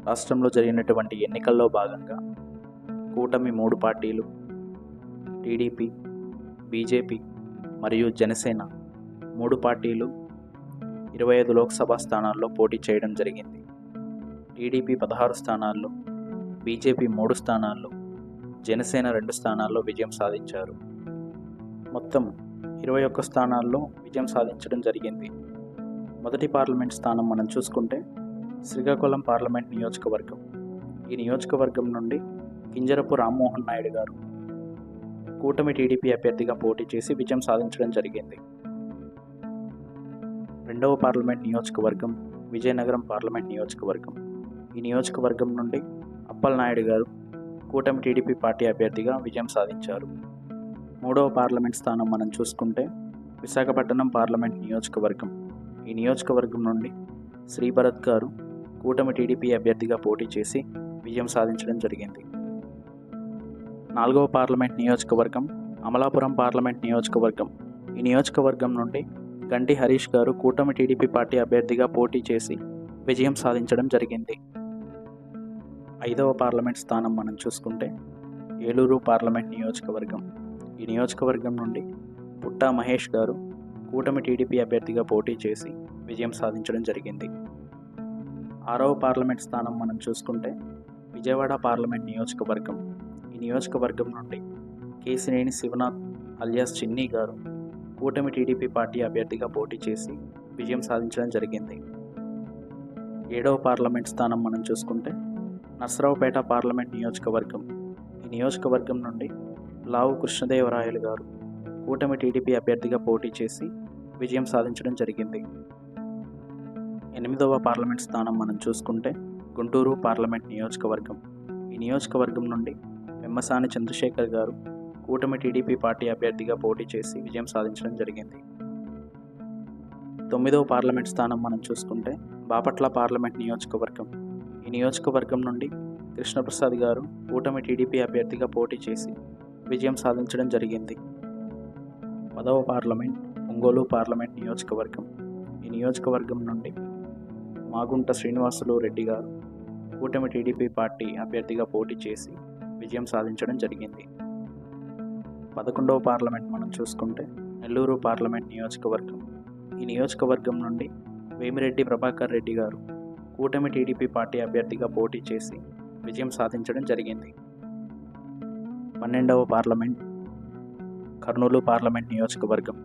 రాష్ట్రంలో జరిగినటువంటి ఎన్నికల్లో భాగంగా కూటమి 3 పార్టీలు టీడీపీ, బీజేపీ మరియు జనసేన 3 పార్టీలు 25 లోక్సభ స్థానాల్లో పోటీ చేయడం జరిగింది. టీడీపీ 16 స్థానాల్లో, బీజేపీ 3 స్థానాల్లో, జనసేన 2 స్థానాల్లో విజయం సాధించారు. మొత్తం 21 స్థానాల్లో విజయం సాధించడం జరిగింది. మొదటి పార్లమెంట్ స్థానం మనం చూసుకుంటే శ్రీకాకుళం పార్లమెంట్ నియోజకవర్గం. ఈ నియోజకవర్గం నుండి కింజరపు రామ్మోహన్ నాయుడు గారు కూటమి టీడీపీ అభ్యర్థిగా పోటీ చేసి విజయం సాధించడం జరిగింది. రెండవ పార్లమెంట్ నియోజకవర్గం విజయనగరం పార్లమెంట్ నియోజకవర్గం. ఈ నియోజకవర్గం నుండి అప్పలనాయుడు గారు కూటమి టీడీపీ పార్టీ అభ్యర్థిగా విజయం సాధించారు. మూడవ పార్లమెంట్ స్థానం మనం చూసుకుంటే విశాఖపట్నం పార్లమెంట్ నియోజకవర్గం. ఈ నియోజకవర్గం నుండి శ్రీభరత్ గారు కూటమి టీడీపీ అభ్యర్థిగా పోటీ చేసి విజయం సాధించడం జరిగింది. నాలుగవ పార్లమెంట్ నియోజకవర్గం అమలాపురం పార్లమెంట్ నియోజకవర్గం. ఈ నియోజకవర్గం నుండి గంటి హరీష్ గారు కూటమి టీడీపీ పార్టీ అభ్యర్థిగా పోటీ చేసి విజయం సాధించడం జరిగింది. ఐదవ పార్లమెంట్ స్థానం మనం చూసుకుంటే ఏలూరు పార్లమెంట్ నియోజకవర్గం. ఈ నియోజకవర్గం నుండి పుట్టా మహేష్ గారు కూటమి టీడీపీ అభ్యర్థిగా పోటీ చేసి విజయం సాధించడం జరిగింది. ఆరవ పార్లమెంట్ స్థానం మనం చూసుకుంటే విజయవాడ పార్లమెంట్ నియోజకవర్గం. ఈ నియోజకవర్గం నుండి కేశినేని శివనాథ్ అలియాస్ చిన్ని గారు కూటమి టీడీపీ పార్టీ అభ్యర్థిగా పోటీ చేసి విజయం సాధించడం జరిగింది. ఏడవ పార్లమెంట్ స్థానం మనం చూసుకుంటే నర్సరావుపేట పార్లమెంట్ నియోజకవర్గం. ఈ నియోజకవర్గం నుండి లావు కృష్ణదేవరాయలు గారు కూటమి టీడీపీ అభ్యర్థిగా పోటీ చేసి విజయం సాధించడం జరిగింది. ఎనిమిదవ పార్లమెంట్ స్థానం మనం చూసుకుంటే గుంటూరు పార్లమెంట్ నియోజకవర్గం. ఈ నియోజకవర్గం నుండి పెమ్మసాని చంద్రశేఖర్ గారు కూటమి టీడీపీ పార్టీ అభ్యర్థిగా పోటీ చేసి విజయం సాధించడం జరిగింది. తొమ్మిదవ పార్లమెంట్ స్థానం మనం చూసుకుంటే బాపట్ల పార్లమెంట్ నియోజకవర్గం. ఈ నియోజకవర్గం నుండి కృష్ణప్రసాద్ గారు కూటమి టీడీపీ అభ్యర్థిగా పోటీ చేసి విజయం సాధించడం జరిగింది. 10వ పార్లమెంట్ ఒంగోలు పార్లమెంట్ నియోజకవర్గం. ఈ నియోజకవర్గం నుండి మాగుంట శ్రీనివాసులు రెడ్డి గారు కూటమి టీడీపీ పార్టీ అభ్యర్థిగా పోటీ చేసి విజయం సాధించడం జరిగింది. 11వ పార్లమెంట్ మనం చూసుకుంటే నెల్లూరు పార్లమెంట్ నియోజకవర్గం. ఈ నియోజకవర్గం నుండి వేమిరెడ్డి ప్రభాకర్ రెడ్డి గారు కూటమి టీడీపీ పార్టీ అభ్యర్థిగా పోటీ చేసి విజయం సాధించడం జరిగింది. 12వ పార్లమెంట్ కర్నూలు పార్లమెంట్ నియోజకవర్గం.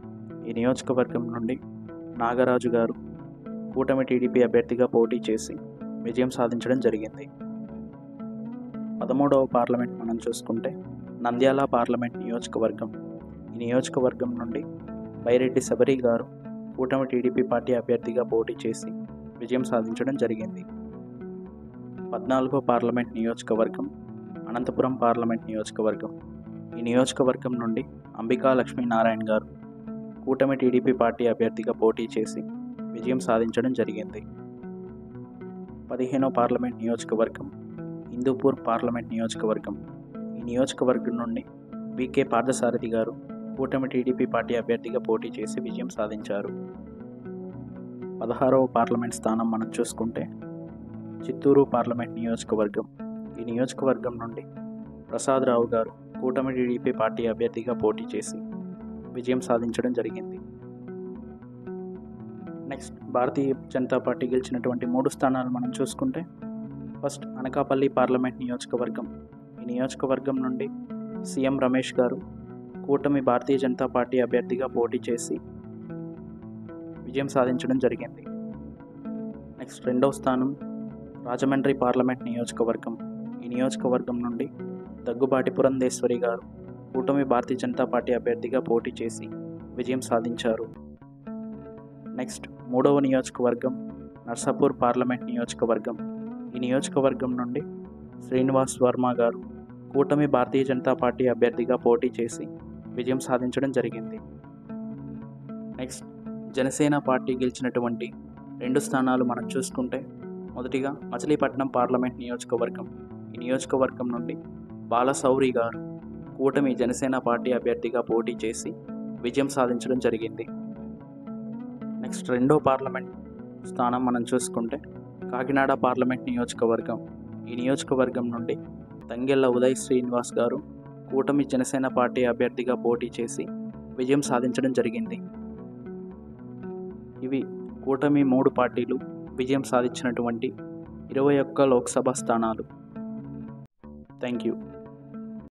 ఈ నియోజకవర్గం నుండి నాగరాజు గారు కూటమి టీడీపీ అభ్యర్థిగా పోటీ చేసి విజయం సాధించడం జరిగింది. 13వ పార్లమెంట్ మనం చూసుకుంటే నంద్యాల పార్లమెంట్ నియోజకవర్గం. ఈ నియోజకవర్గం నుండి బైరెడ్డి శబరి గారు కూటమి టీడీపీ పార్టీ అభ్యర్థిగా పోటీ చేసి విజయం సాధించడం జరిగింది. 14వ పార్లమెంట్ నియోజకవర్గం అనంతపురం పార్లమెంట్ నియోజకవర్గం. ఈ నియోజకవర్గం నుండి అంబికా లక్ష్మీనారాయణ గారు కూటమి టీడీపీ పార్టీ అభ్యర్థిగా పోటీ చేసి విజయం సాధించడం జరిగింది. 15వ పార్లమెంట్ నియోజకవర్గం హిందూపూర్ పార్లమెంట్ నియోజకవర్గం. ఈ నియోజకవర్గం నుండి వికే పార్థసారథి గారు కూటమి టీడీపీ పార్టీ అభ్యర్థిగా పోటీ చేసి విజయం సాధించారు. 16వ పార్లమెంట్ స్థానం మనం చూసుకుంటే చిత్తూరు పార్లమెంట్ నియోజకవర్గం. ఈ నియోజకవర్గం నుండి ప్రసాద్ రావు గారు కూటమి టీడీపీ పార్టీ అభ్యర్థిగా పోటీ చేసి విజయం సాధించడం జరిగింది. నెక్స్ట్ భారతీయ జనతా పార్టీ గెలిచినటువంటి 3 స్థానాలు మనం చూసుకుంటే ఫస్ట్ అనకాపల్లి పార్లమెంట్ నియోజకవర్గం. ఈ నియోజకవర్గం నుండి సీఎం రమేష్ గారు కూటమి భారతీయ జనతా పార్టీ అభ్యర్థిగా పోటీ చేసి విజయం సాధించడం జరిగింది. నెక్స్ట్ రెండవ స్థానం రాజమండ్రి పార్లమెంట్ నియోజకవర్గం. ఈ నియోజకవర్గం నుండి దగ్గుబాటి పురంధేశ్వరి గారు కూటమి భారతీయ జనతా పార్టీ అభ్యర్థిగా పోటీ చేసి విజయం సాధించారు. నెక్స్ట్ మూడవ నియోజకవర్గం నర్సాపూర్ పార్లమెంట్ నియోజకవర్గం. ఈ నియోజకవర్గం నుండి శ్రీనివాస్ వర్మ గారు కూటమి భారతీయ జనతా పార్టీ అభ్యర్థిగా పోటీ చేసి విజయం సాధించడం జరిగింది. నెక్స్ట్ జనసేన పార్టీ గెలిచినటువంటి 2 స్థానాలు మనం చూసుకుంటే మొదటిగా మచిలీపట్నం పార్లమెంట్ నియోజకవర్గం. ఈ నియోజకవర్గం నుండి బాలశౌరి గారు కూటమి జనసేన పార్టీ అభ్యర్థిగా పోటీ చేసి విజయం సాధించడం జరిగింది. నెక్స్ట్ రెండో పార్లమెంట్ స్థానం మనం చూసుకుంటే కాకినాడ పార్లమెంట్ నియోజకవర్గం. ఈ నియోజకవర్గం నుండి తంగెళ్ళ ఉదయ్ శ్రీనివాస్ గారు కూటమి జనసేన పార్టీ అభ్యర్థిగా పోటీ చేసి విజయం సాధించడం జరిగింది. ఇవి కూటమి 3 పార్టీలు విజయం సాధించినటువంటి 21 లోక్సభ స్థానాలు. Thank you.